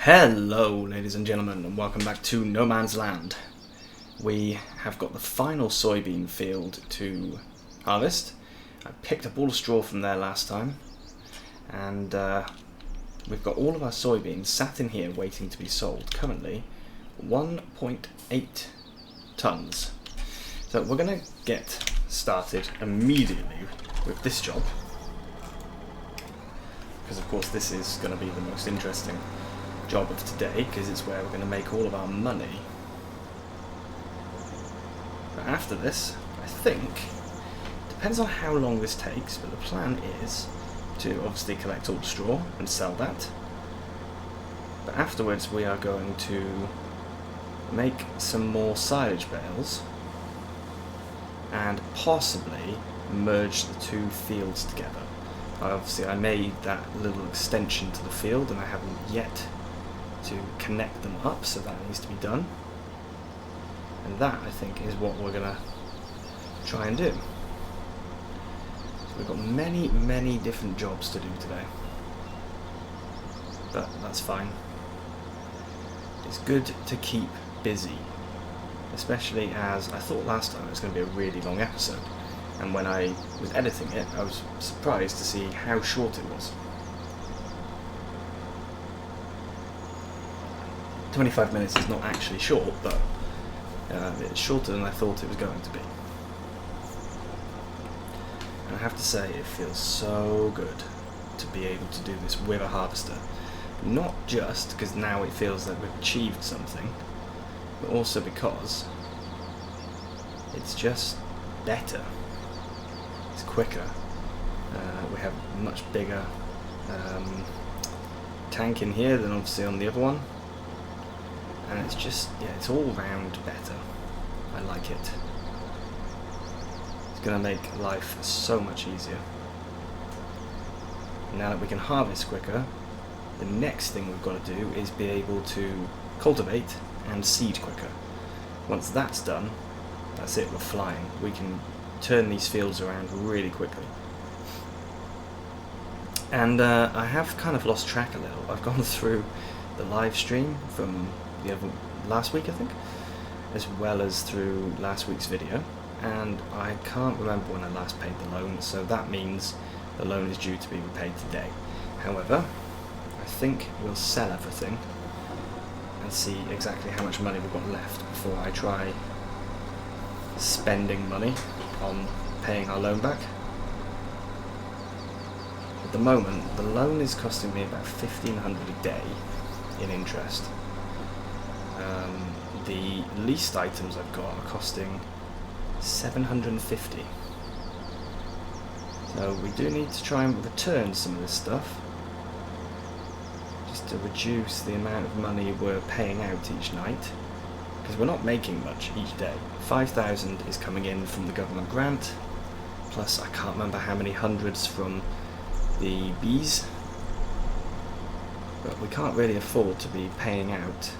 Hello ladies and gentlemen, and welcome back to No Man's Land. We have got the final soybean field to harvest. I picked up all the straw from there last time, and we've got all of our soybeans sat in here waiting to be sold. Currently 1.8 tons. So we're going to get started immediately with this job, because of course this is going to be the most interesting job of today, because it's where we're going to make all of our money. But after this, I think, depends on how long this takes, but the plan is to obviously collect all the straw and sell that. But afterwards we are going to make some more silage bales and possibly merge the two fields together. Obviously I made that little extension to the field and I haven't yet to connect them up, so that needs to be done, and that I think is what we're gonna try and do. So we've got many different jobs to do today, but that's fine. It's good to keep busy, especially as I thought last time it was going to be a really long episode, and when I was editing it I was surprised to see how short it was. 25 minutes is not actually short, but it's shorter than I thought it was going to be. And I have to say, it feels so good to be able to do this with a harvester. Not just because now it feels that we've achieved something, but also because it's just better. It's quicker. We have a much bigger tank in here than obviously on the other one. And it's just, yeah, it's all round better. I like it. It's going to make life so much easier. Now that we can harvest quicker, the next thing we've got to do is be able to cultivate and seed quicker. Once that's done, that's it, we're flying. We can turn these fields around really quickly. And I have kind of lost track a little. I've gone through the live stream from the other last week, I think, as well as through last week's video, and I can't remember when I last paid the loan, so that means the loan is due to be repaid today. However, I think we'll sell everything and see exactly how much money we've got left before I try spending money on paying our loan back. At the moment, the loan is costing me about $1,500 a day in interest. The leased items I've got are costing $750. So we do need to try and return some of this stuff, just to reduce the amount of money we're paying out each night, because we're not making much each day. 5,000 is coming in from the government grant, plus I can't remember how many hundreds from the bees, but we can't really afford to be paying out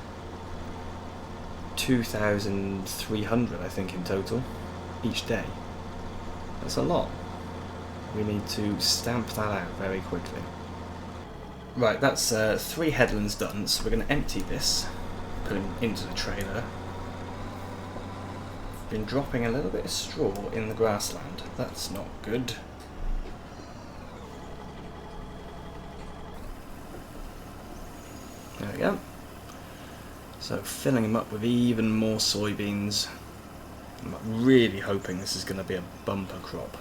2,300, I think, in total each day. That's a lot. We need to stamp that out very quickly. Right, that's 3 headlands done, so we're going to empty this, put it into the trailer. Been dropping a little bit of straw in the grassland. That's not good. There we go. So filling them up with even more soybeans. I'm really hoping this is going to be a bumper crop.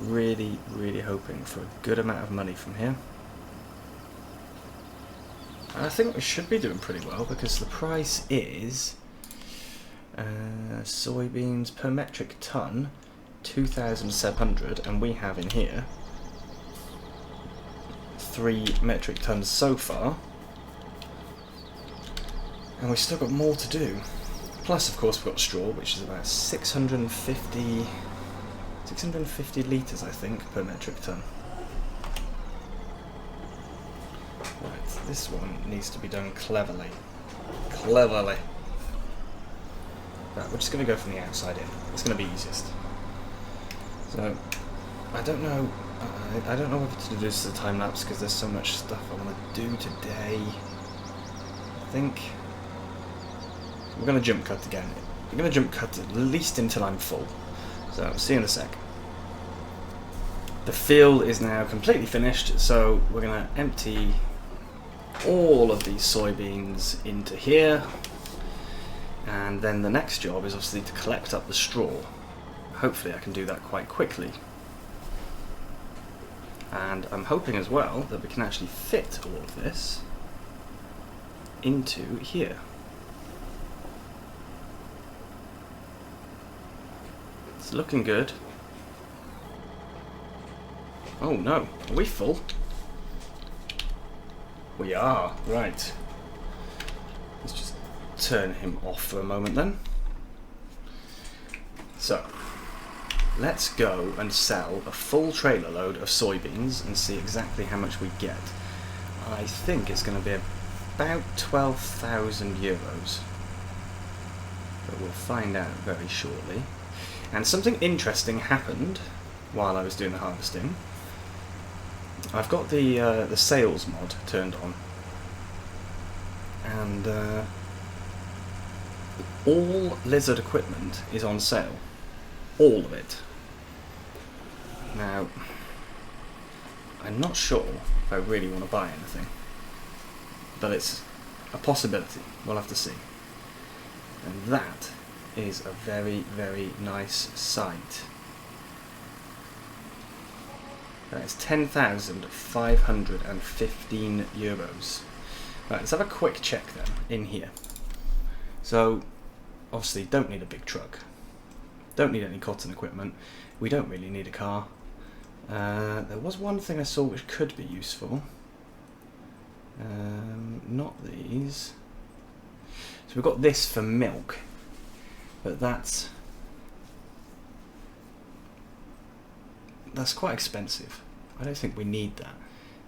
Really hoping for a good amount of money from here. And I think we should be doing pretty well, because the price is soybeans per metric ton 2,700, and we have in here 3 metric tons so far, and we've still got more to do. Plus, of course, we've got straw, which is about 650 litres, I think, per metric ton. Right, this one needs to be done cleverly. Right, we're just going to go from the outside in. It's going to be easiest. So, I don't know I don't know whether to do this as a time lapse because there's so much stuff I want to do today. I think we're going to jump cut again. We're going to jump cut at least until I'm full. So I'll see you in a sec. The field is now completely finished, so we're going to empty all of these soybeans into here, and then the next job is obviously to collect up the straw. Hopefully I can do that quite quickly, and I'm hoping as well that we can actually fit all of this into here. It's looking good. Oh no, are we full? We are, right. Let's just turn him off for a moment then. So, let's go and sell a full trailer load of soybeans and see exactly how much we get. I think it's going to be about 12,000 euros. But we'll find out very shortly. And something interesting happened while I was doing the harvesting. I've got the sales mod turned on, and all lizard equipment is on sale, all of it. Now, I'm not sure if I really want to buy anything, but it's a possibility. We'll have to see. And that is a very, very nice sight. That is 10,515 euros. Right, let's have a quick check then in here. So, obviously, don't need a big truck. Don't need any cotton equipment. We don't really need a car. There was one thing I saw which could be useful. Not these. So we've got this for milk, but that's quite expensive. I don't think we need that.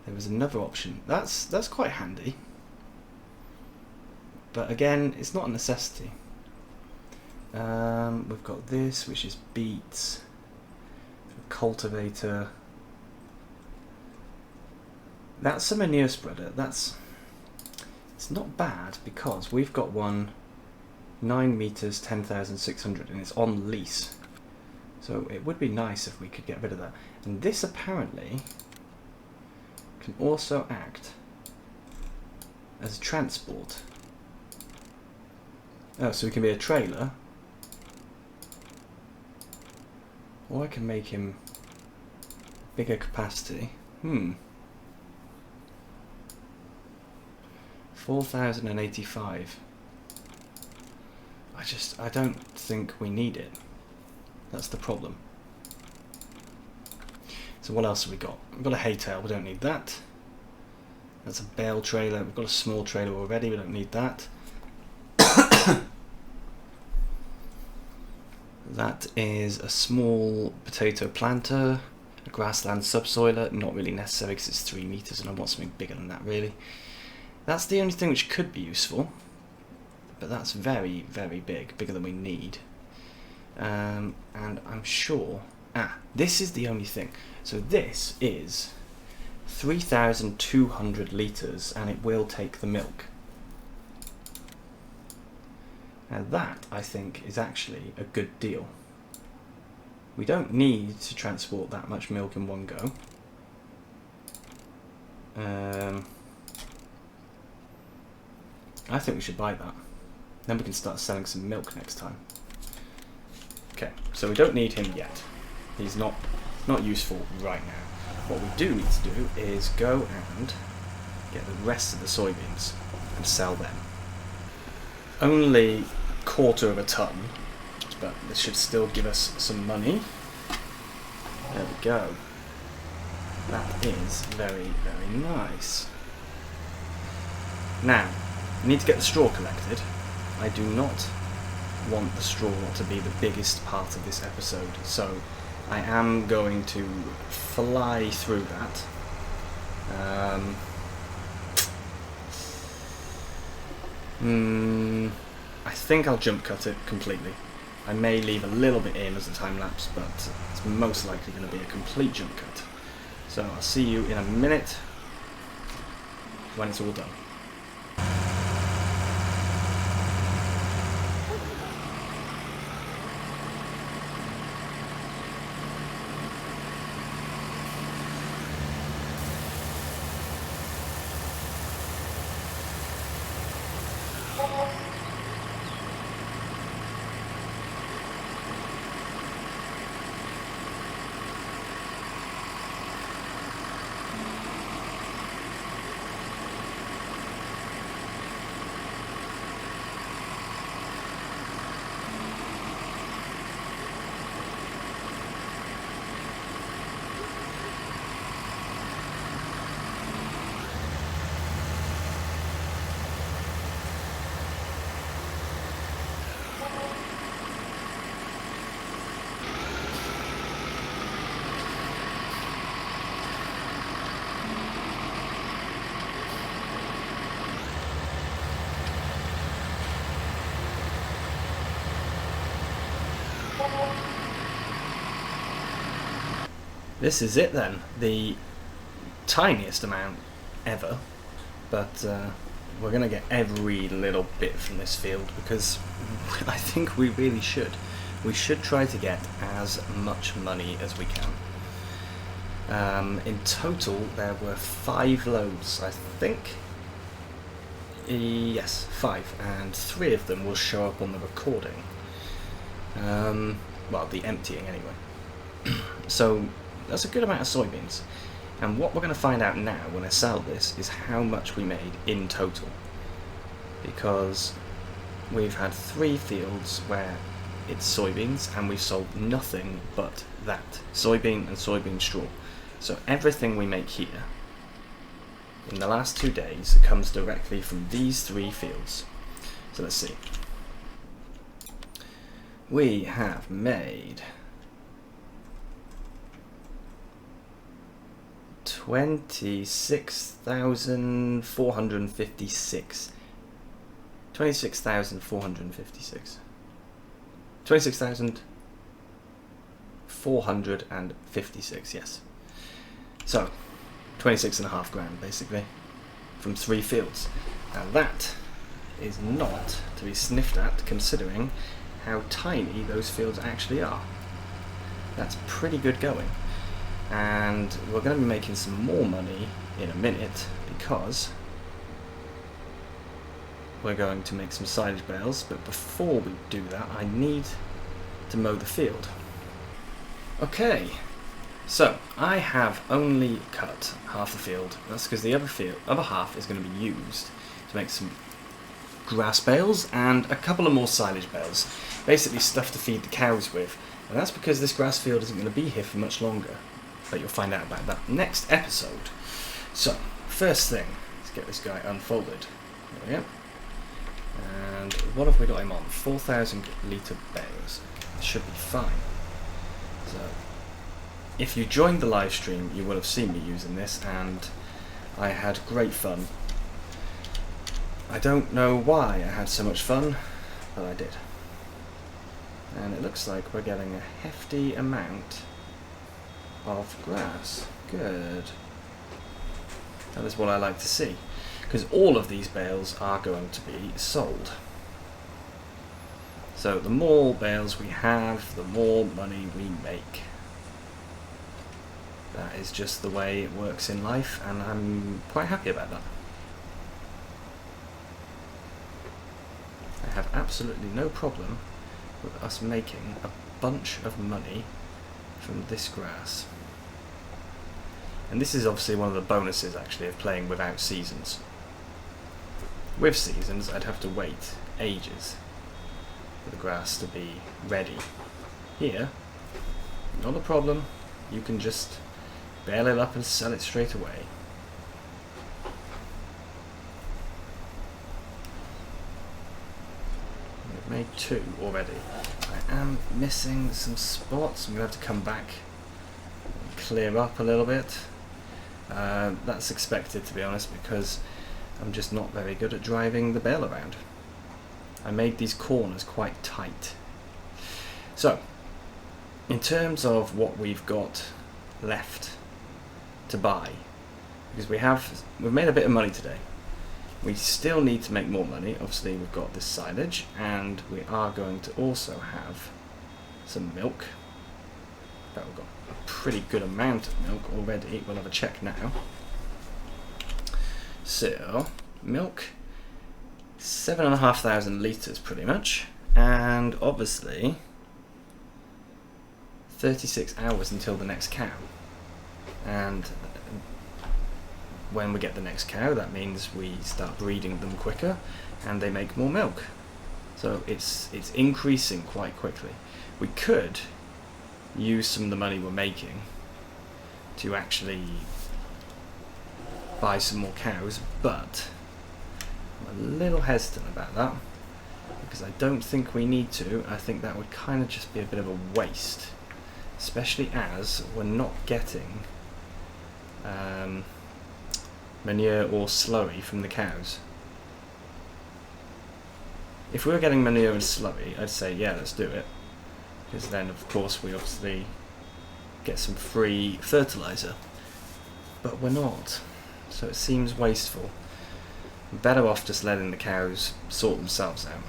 There was another option. That's quite handy. But again, it's not a necessity. We've got this, which is beets. A cultivator. That's a manure spreader. It's not bad because we've got one 9 meters, 10,600, and it's on lease. So it would be nice if we could get rid of that. And this apparently can also act as a transport. Oh, so we can be a trailer. Or I can make him bigger capacity. 4,085. I don't think we need it. That's the problem. So what else have we got? We've got a hay tail, we don't need that. That's a bale trailer. We've got a small trailer already, we don't need that. That is a small potato planter, a grassland subsoiler, not really necessary because it's 3 meters and I want something bigger than that really. That's the only thing which could be useful, but that's very, very big, bigger than we need. And I'm sure, this is the only thing. So this is 3,200 litres and it will take the milk. Now that, I think, is actually a good deal. We don't need to transport that much milk in one go. I think we should buy that. Then we can start selling some milk next time. Okay, so we don't need him yet. He's not useful right now. What we do need to do is go and get the rest of the soybeans and sell them. Only 1/4 of a ton, but this should still give us some money. There we go. That is very, very nice. Now, we need to get the straw collected. I do not want the straw to be the biggest part of this episode, so I am going to fly through that. I think I'll jump cut it completely. I may leave a little bit in as a time lapse, but it's most likely going to be a complete jump cut. So I'll see you in a minute when it's all done. This is it then, the tiniest amount ever, but we're going to get every little bit from this field because I think we really should. We should try to get as much money as we can. In total there were 5 loads, I think. Yes, 5, and 3 of them will show up on the recording. Well, the emptying anyway. So that's a good amount of soybeans, and what we're going to find out now when I sell this is how much we made in total, because we've had 3 fields where it's soybeans and we've sold nothing but that, soybean and soybean straw. So everything we make here in the last 2 days comes directly from these 3 fields. So let's see, we have made 26,456. 26,456. 26,456, yes. So, 26.5 grand basically, from 3 fields. Now that is not to be sniffed at considering how tiny those fields actually are. That's pretty good going. And we're going to be making some more money in a minute because we're going to make some silage bales, but before we do that I need to mow the field. Okay, so I have only cut half the field. That's because the other half is going to be used to make some grass bales and a couple of more silage bales, basically stuff to feed the cows with, and that's because this grass field isn't going to be here for much longer. But you'll find out about that next episode. So, first thing, let's get this guy unfolded. There we go. And what have we got him on? 4,000 litre bales. Should be fine. So, if you joined the live stream, you will have seen me using this, and I had great fun. I don't know why I had so much fun, but I did. And it looks like we're getting a hefty amount of grass. Good. That is what I like to see, because all of these bales are going to be sold. So the more bales we have, the more money we make. That is just the way it works in life, and I'm quite happy about that. I have absolutely no problem with us making a bunch of money from this grass. And this is obviously one of the bonuses actually of playing without seasons. With seasons I'd have to wait ages for the grass to be ready. Here, not a problem, you can just bale it up and sell it straight away. We've made 2 already. I am missing some spots. I'm going to have to come back and clear up a little bit. That's expected, to be honest, because I'm just not very good at driving the bale around. I made these corners quite tight. So, in terms of what we've got left to buy, because we've made a bit of money today. We still need to make more money. Obviously we've got this silage, and we are going to also have some milk. But we've got a pretty good amount of milk already. We'll have a check now. So milk, 7,500 litres pretty much, and obviously 36 hours until the next cow. And when we get the next cow, that means we start breeding them quicker and they make more milk. So it's increasing quite quickly. We could use some of the money we're making to actually buy some more cows, but I'm a little hesitant about that because I don't think we need to. I think that would kind of just be a bit of a waste, especially as we're not getting manure or slurry from the cows. If we were getting manure and slurry, I'd say yeah, let's do it, because then of course we obviously get some free fertilizer, but we're not, so it seems wasteful. We're better off just letting the cows sort themselves out.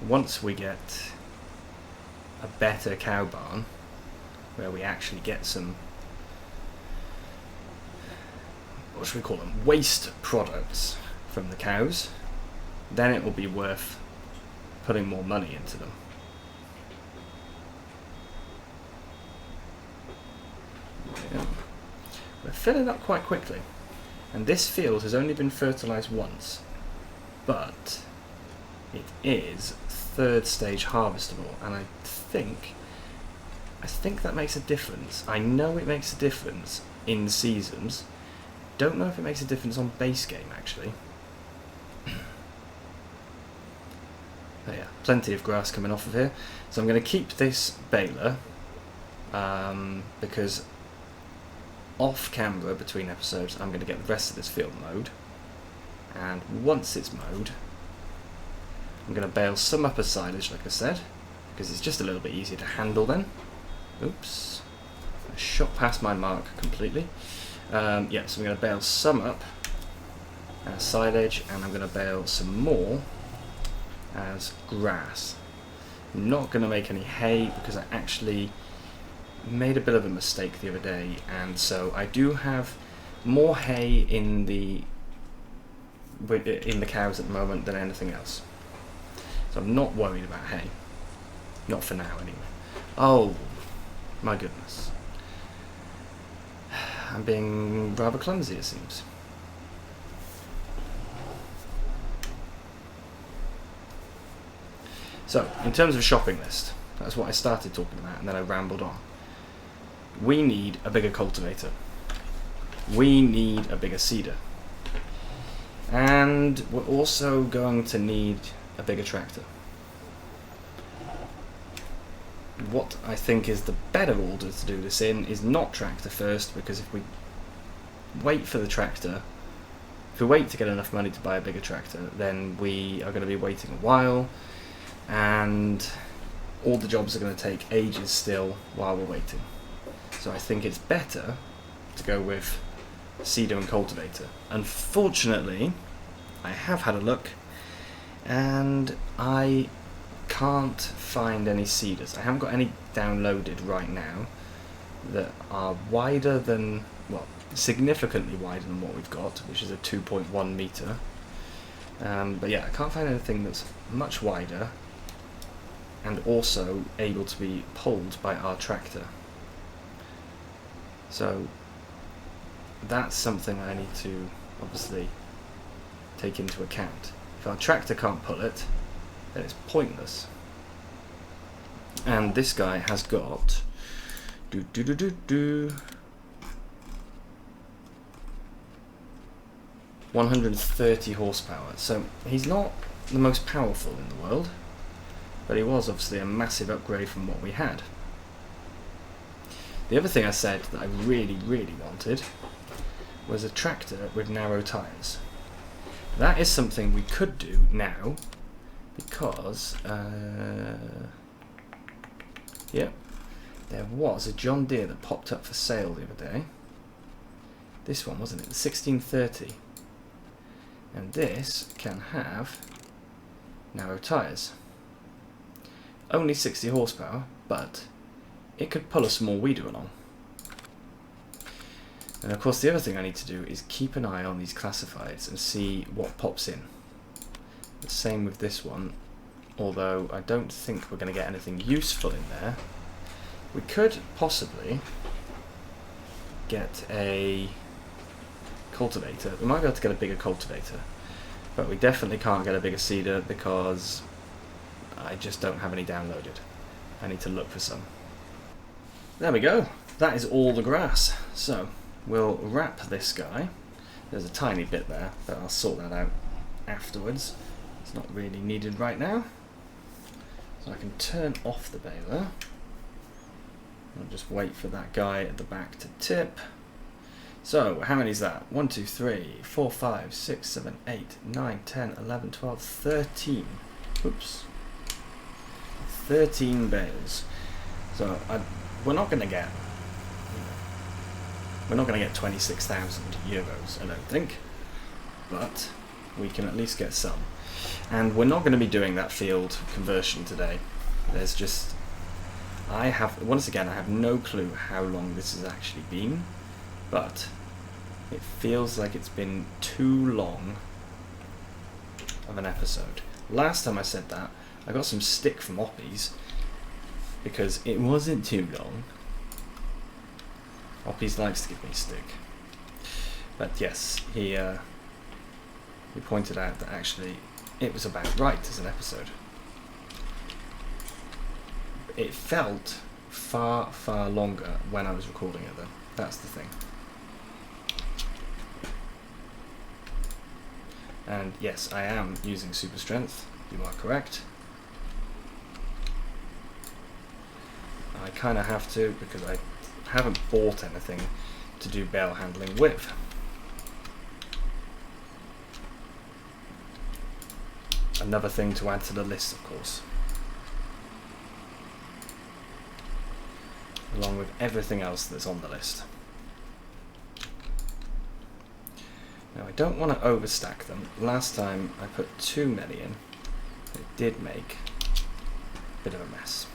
Once we get a better cow barn where we actually get some, what should we call them, waste products from the cows, then it will be worth putting more money into them. Yeah. We're filling up quite quickly, and this field has only been fertilised once, but it is third stage harvestable, and I think that makes a difference. I know it makes a difference in seasons. Don't know if it makes a difference on base game actually. But yeah, plenty of grass coming off of here. So I'm going to keep this baler because off camera between episodes I'm going to get the rest of this field mowed, and once it's mowed I'm going to bale some up as silage, like I said, because it's just a little bit easier to handle then. Oops, I shot past my mark completely. Yeah, so I'm going to bale some up as silage, and I'm going to bale some more as grass. I'm not going to make any hay because I actually made a bit of a mistake the other day, and so I do have more hay in the cows at the moment than anything else. So I'm not worried about hay. Not for now, anyway. Oh, my goodness. I'm being rather clumsy, it seems. So, in terms of a shopping list, that's what I started talking about, and then I rambled on. We need a bigger cultivator. We need a bigger seeder. And we're also going to need a bigger tractor. What I think is the better order to do this in is not tractor first, because if we wait for the tractor, if we wait to get enough money to buy a bigger tractor, then we are going to be waiting a while, and all the jobs are going to take ages still while we're waiting. So I think it's better to go with seeder and cultivator. Unfortunately, I have had a look, and I can't find any seeders. I haven't got any downloaded right now that are wider than, well, significantly wider than what we've got, which is a 2.1 meter. But yeah, I can't find anything that's much wider and also able to be pulled by our tractor. So that's something I need to obviously take into account. If our tractor can't pull it, then it's pointless. And this guy has got 130 horsepower, so he's not the most powerful in the world, but he was obviously a massive upgrade from what we had. The other thing I said that I really wanted was a tractor with narrow tyres. That is something we could do now, because Yep, there was a John Deere that popped up for sale the other day. This one, wasn't it? The 1630. And this can have narrow tyres. Only 60 horsepower, but it could pull a small weeder along. And of course the other thing I need to do is keep an eye on these classifieds and see what pops in. The same with this one, although I don't think we're going to get anything useful in there. We could possibly get a cultivator. We might be able to get a bigger cultivator, but we definitely can't get a bigger seeder because I just don't have any downloaded. I need to look for some. There we go. That is all the grass. So we'll wrap this guy. There's a tiny bit there, but I'll sort that out afterwards. It's not really needed right now. So I can turn off the baler. I'll just wait for that guy at the back to tip. So, how many is that? 1, 2, 3, 4, 5, 6, 7, 8, 9, 10, 11, 12, 13. Oops. 13 bales. So, we're not going to get... we're not going to get 26,000 euros, I don't think. But we can at least get some. And we're not going to be doing that field conversion today. There's just... once again, I have no clue how long this has actually been. But it feels like it's been too long of an episode. Last time I said that, I got some stick from Oppies because it wasn't too long. Oppies likes to give me stick. But yes, he pointed out that actually it was about right as an episode. It felt far, far longer when I was recording it though. That's the thing. And yes, I am using super strength. You are correct. I kind of have to because I haven't bought anything to do bale handling with. Another thing to add to the list, of course. Along with everything else that's on the list. Now I don't want to overstack them. Last time I put too many in. It did make a bit of a mess.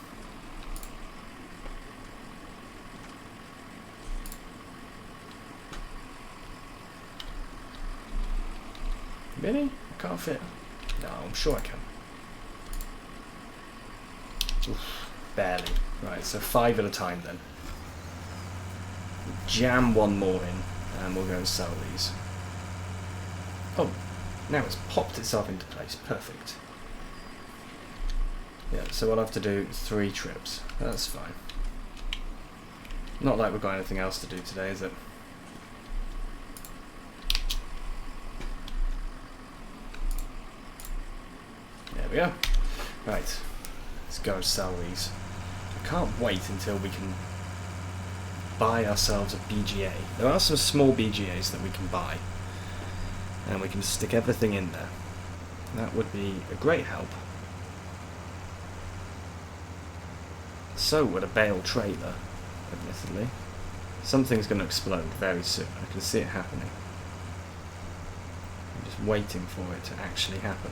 Really? I can't fit? No, I'm sure I can. Oof, barely. Right, so 5 at a time then. Jam one more in and we'll go and sell these. Oh, now it's popped itself into place. Perfect. Yeah, so we'll have to do 3 trips. That's fine. Not like we've got anything else to do today, is it? There we go. Right, let's go and sell these. I can't wait until we can buy ourselves a BGA. There are some small BGAs that we can buy. And we can stick everything in there. That would be a great help. So would a bale trailer, admittedly. Something's going to explode very soon. I can see it happening. I'm just waiting for it to actually happen.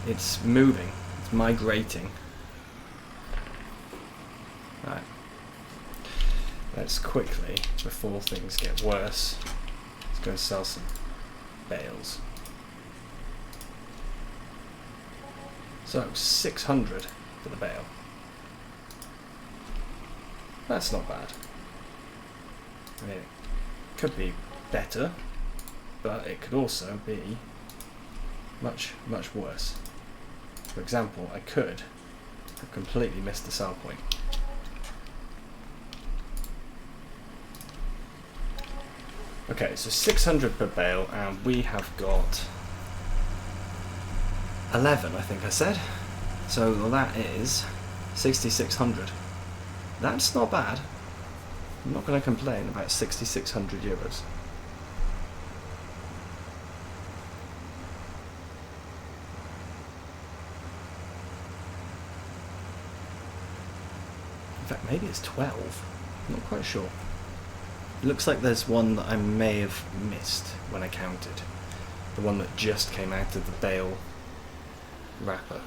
It's moving. It's migrating. Right. Let's quickly, before things get worse, let's go sell some bales. So, 600 for the bale. That's not bad. I mean, it could be better, but it could also be much, much worse. For example, I could have completely missed the sell point. Okay, so 600 per bale, and we have got 11, I think I said. So that is 6,600. That's not bad. I'm not going to complain about 6,600 euros. fact, maybe it's 12. I'm not quite sure. It looks like there's one that I may have missed when I counted. The one that just came out of the bale wrapper.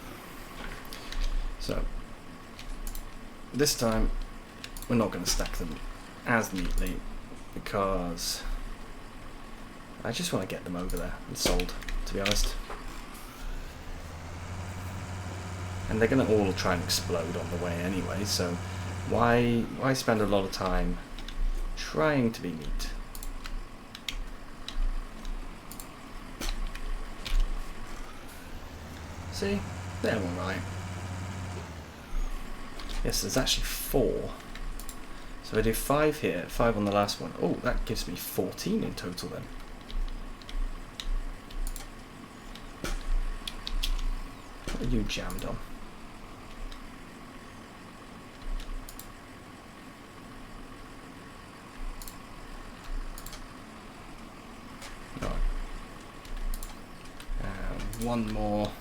So, this time we're not going to stack them as neatly because I just want to get them over there and sold, to be honest. And they're going to all try and explode on the way anyway, so why spend a lot of time trying to be neat? See? They're alright. Yes, there's actually 4. So I do 5 here, 5 on the last one. Oh, that gives me 14 in total then. What are you jammed on? Right. One more.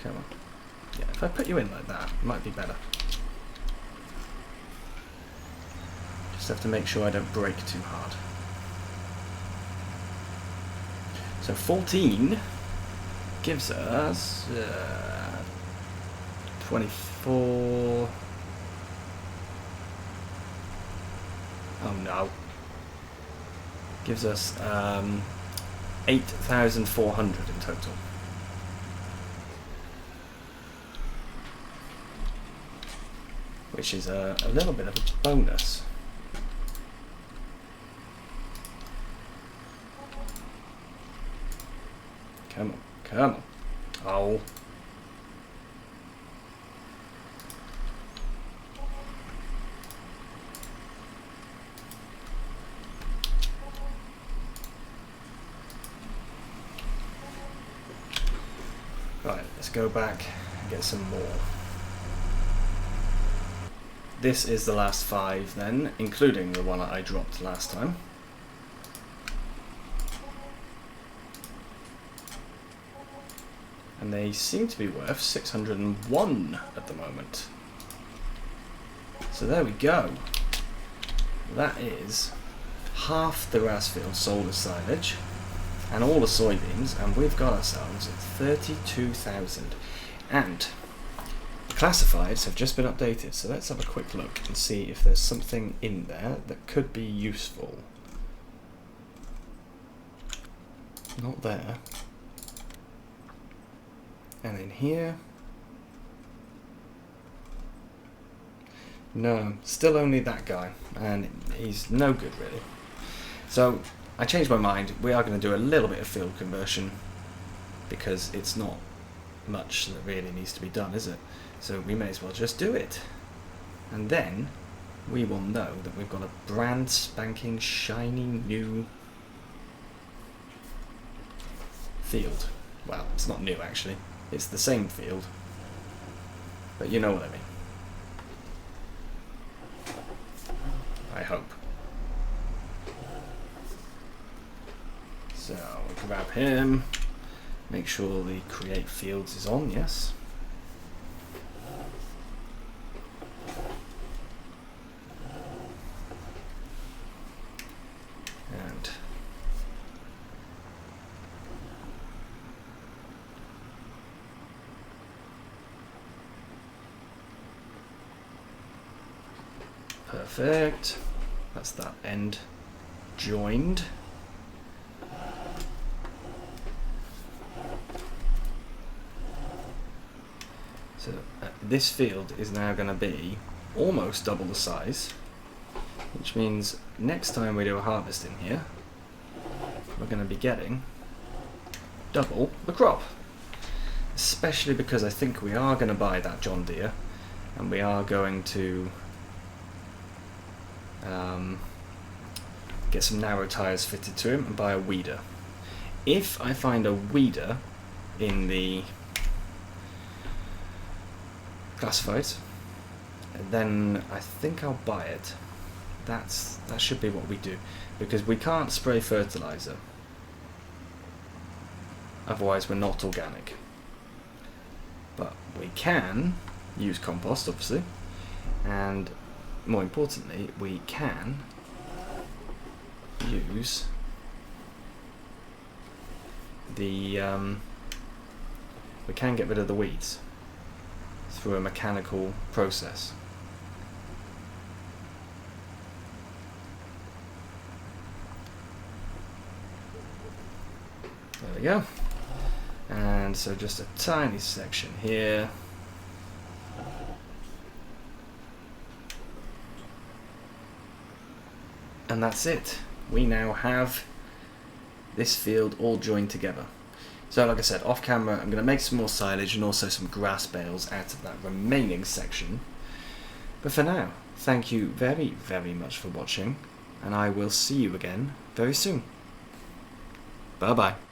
Come on. Yeah, if I put you in like that, it might be better. Just have to make sure I don't break too hard. So 14 gives us 24. Oh no. Gives us 8,400 in total. Which is a little bit of a bonus. Come on, come on. Oh. Right, let's go back and get some more. This is the last 5 then, including the one that I dropped last time. And they seem to be worth 601 at the moment. So there we go. That is half the rice field sold as silage and all the soybeans, and we've got ourselves 32,000. And the classifieds have just been updated, so let's have a quick look and see if there's something in there that could be useful. Not there. And in here, no, still only that guy, and he's no good really. So I changed my mind. We are going to do a little bit of field conversion because it's not much that really needs to be done, is it? So we may as well just do it, and then we will know that we've got a brand spanking shiny new field. Well, it's not new actually. It's the same field, but you know what I mean. I hope. So we'll grab him, make sure the create fields is on, yes. And perfect. That's that end joined. So this field is now going to be almost double the size, which means next time we do a harvest in here, we're going to be getting double the crop. Especially because I think we are going to buy that John Deere, and we are going to get some narrow tyres fitted to him and buy a weeder. If I find a weeder in the classifieds, then I think I'll buy it. That should be what we do, because we can't spray fertilizer, otherwise we're not organic. But we can use compost, obviously, and more importantly, we can use the we can get rid of the weeds through a mechanical process. There we go. And so just a tiny section here. And that's it. We now have this field all joined together. So like I said, off camera I'm going to make some more silage and also some grass bales out of that remaining section. But for now, thank you very, very much for watching, and I will see you again very soon. Bye bye.